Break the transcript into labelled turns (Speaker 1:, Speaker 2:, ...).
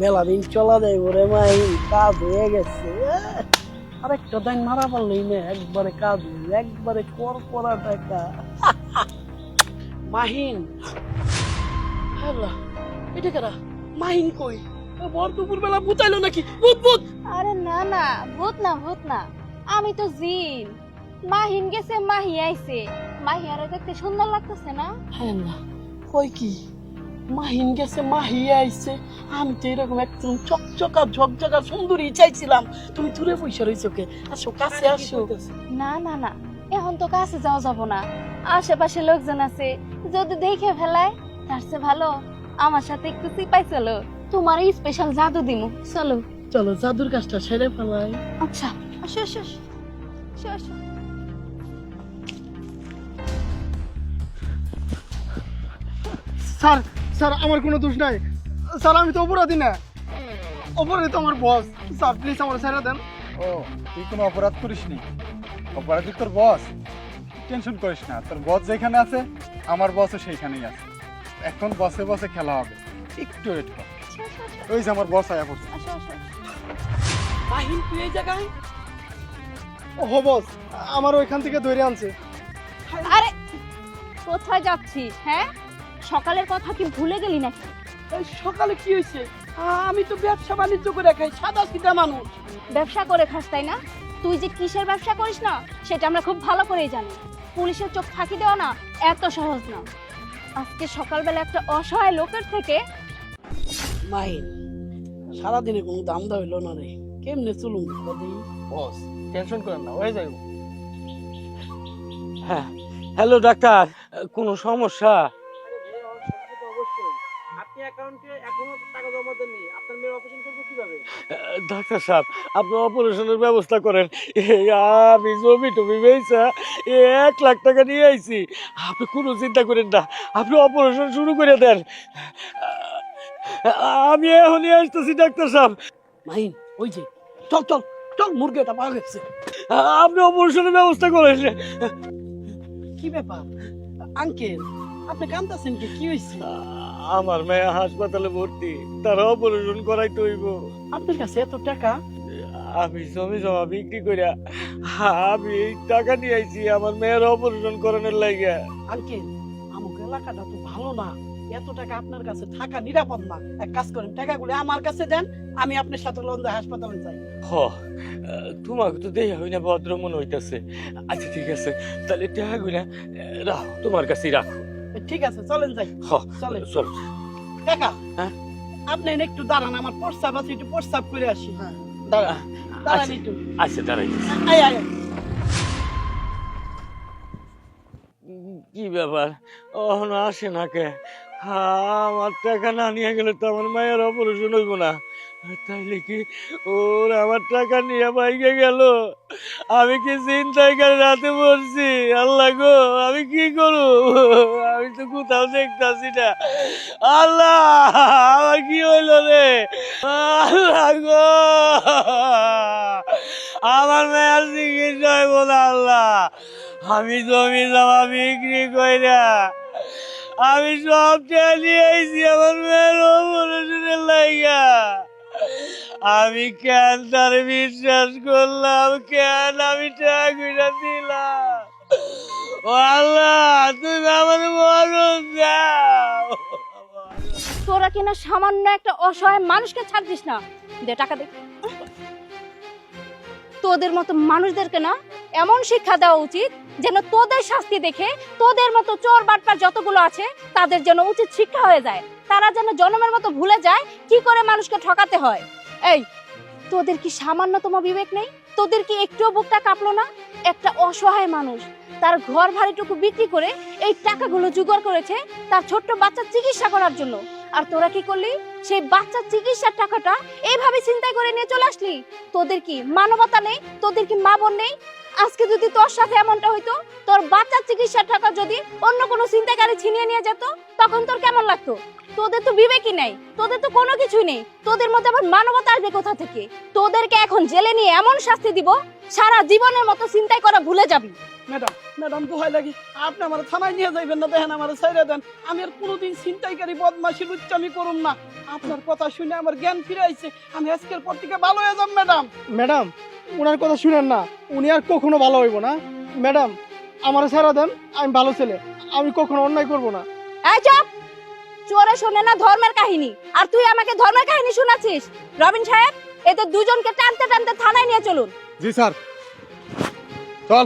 Speaker 1: মেলা দিন চলা যায় ওরে মাহিন, কাজ হয়ে গেছে। আরেকটা দাইন মারা পারলেই না, একবারে কাজ হয়ে, একবারে কর করা টাকা। মাহিন, আল্লাহ, এটা কারা? মাহিন কই? বর দুপুর বেলা বুতাইলো নাকি? ভূত ভূত!
Speaker 2: আরে না না, ভূত না ভূত না, আমি তো জিন। মাহিন গেছে, মাহি আইছে। মাহি আরে দেখতে সুন্দর লাগতেছে না?
Speaker 1: হ্যাঁ না, কই কি? মাহিন গেছে, মাহি আইছে। আমি তো এরকম একদম চকচকা ঝকঝকা সুন্দরী চাইছিলাম। তুমি দূরে বসে রইছো কে? আসো কাছে আসো।
Speaker 2: না না না, এখন তো কাছে যাওয়া যাব না, আশেপাশে লোকজন আছে, যদি দেখে ফেলায় তার চেয়ে ভালো আমার সাথে একটু চিপাই চলো, তোমার স্পেশাল জাদু দিমু, চলো।
Speaker 1: চলো জাদুর কাজটা সেরে ফেলাই।
Speaker 2: আচ্ছা, আসো আসো আসো, আসো আসো।
Speaker 3: স্যার স্যার আমার কোনো দোষ নাই স্যার, আমি তো অপরাধী না, অপরাধী তো আমার বস। স্যার প্লিজ আমার ছেড়ে দেন।
Speaker 4: ও তুই কোনো অপরাধ করিসনি, অপরাধী তোর বস। টেনশন করিস না, তোর বস যেখানে আছে আমার বসও সেইখানেই আছে। এখন বসে বসে খেলা হবে, একটু ওয়েট কর। ওই যে আমার বস আয়া পড়ছে।
Speaker 2: আসো আসো।
Speaker 1: মাহিন তুই এই জায়গায়?
Speaker 3: ও বস, আমার ওইখান থেকে ধরে আনছে।
Speaker 2: আরে কোথায় যাচ্ছিস? হ্যাঁ, সকালের কথা কি ভুলে গেলি নাকি?
Speaker 1: এই সকালে কি হয়েছে? আমি তো ব্যবসা বাণিজ্য করে খাই, সাদা সিধা মানুষ।
Speaker 2: ব্যবসা করে খাস তাই না? তুই যে কিসের ব্যবসা করিস না সেটা আমরা খুব ভালো করেই জানি। পুলিশের চোখ ফাঁকি দেওয়া না এত সহজ না। আজকে সকালবেলা একটা অসহায় লোকের থেকে
Speaker 1: মাহিন, সারাদিনে কোনো দাম দা হইলো না রে, কেমনে চলুন?
Speaker 3: বস টেনশন করেন না, হয়ে যাবে।
Speaker 5: হ্যাঁ, হ্যালো ডাক্তার, কোনো সমস্যা? ডাক্তার সাহেব, আপনি অপারেশনের ব্যবস্থা করেন। আমি জমি টমি বেচা 1 লাখ টাকা নিয়ে আইছি। আপনি কোনো চিন্তা করেন না, আপনি অপারেশন শুরু করে দেন। আমি এখনই আসতেছি ডাক্তার সাহেব।
Speaker 1: মাহিন ওই যে, চল চল চল, মুরগিটা পাওয়া গেছে।
Speaker 5: আপনি অপারেশনের ব্যবস্থা করেন।
Speaker 1: কি ব্যাপার আঙ্কেল, আপনি কাঁদতেছেন কি? কি হয়েছে?
Speaker 5: আমার মেয়ে হাসপাতালে ভর্তি, তার অপারেশন করাইতে হইব।
Speaker 1: আপনার কাছে এত টাকা?
Speaker 5: আমি জমি জমা বিক্রি করে আমি এই টাকা নিয়ে আইছি আমার মেয়ের অপারেশন করানোর লাগে।
Speaker 1: আঙ্কেল, আমাকে এলাকাটা তো ভালো না, এত টাকা আপনার কাছে থাকা নিরাপদ না। এক কাজ করেন, টাকাগুলো আমার কাছে দেন, আমি আপনার সাথে লন্দন হাসপাতালে যাই।
Speaker 5: হ, তোমাকে তো দেয়া হই না ভদ্র মনে হইতাছে। আচ্ছা ঠিক আছে, তাহলে টাকাগুলা রাখো, তোমার কাছেই রাখো।
Speaker 1: ঠিক আছে, চলেন যাই।
Speaker 5: হ,
Speaker 1: চলেন।
Speaker 5: চল।
Speaker 1: টাকা
Speaker 5: হ্যাঁ?
Speaker 1: আপনি এনে একটু দাঁড়ান, আমার প্রস্তাব আছে, একটু প্রস্তাব করে আসি। হ্যাঁ দাঁড়ান, দাঁড়ান একটু।
Speaker 5: আচ্ছা দাঁড়াই।
Speaker 1: আয় আয়।
Speaker 5: কি ব্যাপার, অহনো আসে না কে? আমার টাকা না নিয়ে গেলে তো আমার মায়ের অপারেশন হইব না। তাইলে কি ওর আমার টাকা নিয়ে বাইকে গেল? আমি কি চিন্তায় করে রাতে পড়ছি? আল্লাহ গো, আমি কি করব? আমি তো কোথাও দেখতাছি না। আল্লাহ, আমার কি হইল রে? আল্লাহ গো, আমার মেয়ের চিকিৎসা হইব না। আল্লাহ, আমি জমি জমা বিক্রি কইরা আমি সব নিয়ে আইছি আমার মেয়ের অপারেশনের লাইগা। আমি কেন তার বিশ্বাস করলাম? কেন আমি টাকা দিলাম? ও আল্লাহ, তুমি আমার মরণ দাও।
Speaker 2: তোরা কিনা সামান্য একটা অসহায় মানুষকে ছাড় দিস না। দে টাকা দে। তোদের মতো মানুষদেরকে না এমন শিক্ষা দেওয়া উচিত যেন তোদের শাস্তি দেখে তোদের মতো চোর বাটপার যতগুলো আছে তাদের যেন উচিত শিক্ষা হয়ে যায়। তারা যেন জন্মের মতো ভুলে যায় কি করে মানুষকে ঠকাতে হয়। এই, তোদের কি সামান্যতম বিবেক নেই? তোদের কি একটুও বুকটা কাঁপলো না? একটা অসহায় মানুষ তার ঘর ভাড়িটুকু বিক্রি করে এই টাকাগুলো জোগাড় করেছে তার ছোট্ট বাচ্চার চিকিৎসা করার জন্য। আর তোরা কি করলি? সেই বাচ্চার চিকিৎসার টাকাটা এইভাবে চিন্তাই করে নিয়ে চলে আসলি। তোদের কি মানবতা নেই? তোদের কি মা বোন নেই? আজকে যদি তোর সাথে এমনটা হইতো, তোর বাচ্চার চিকিৎসার টাকা যদি অন্য কোনো চিন্তাকারী ছিনিয়ে নিয়ে যেত, তখন তোর কেমন লাগতো? তোদের তো বিবেকই নেই, তোদের তো কোনো কিছুই নেই, তোদের মধ্যে আবার মানবতা আসবে কোথা থেকে? তোদেরকে এখন জেলে নিয়ে এমন শাস্তি দিব সারা জীবনের মতো চিন্তাই করা ভুলে যাবি।
Speaker 1: ম্যাডাম ম্যাডাম দোহাই লাগি আপনি আমার থানায় নিয়ে যাইবেন না, দেখেন আমার ছেড়ে দেন। আমি আর কোনোদিন ছিনতাইকারী বদমাশি লুচ্চামি করুম না। আপনার কথা শুনে আমার জ্ঞান ফিরে আইছে, আমি আজকের পর থেকে ভালো হয়ে যাব ম্যাডাম।
Speaker 3: ম্যাডাম ওনার কথা শুনেন না, উনি আর কখনো ভালো হইব না। ম্যাডাম আমার ছেড়ে দেন, আমি ভালো ছেলে, আমি কখনো অন্যায় করব না।
Speaker 2: এই চুপ! চোরে শোনে না ধর্মের কাহিনী, আর তুই আমাকে ধর্মের কাহিনী শোনাচ্ছিস? রবিন সাহেব, এদের দুজনকে টানতে টানতে থানায় নিয়ে চলুন।
Speaker 4: জি স্যার, চল।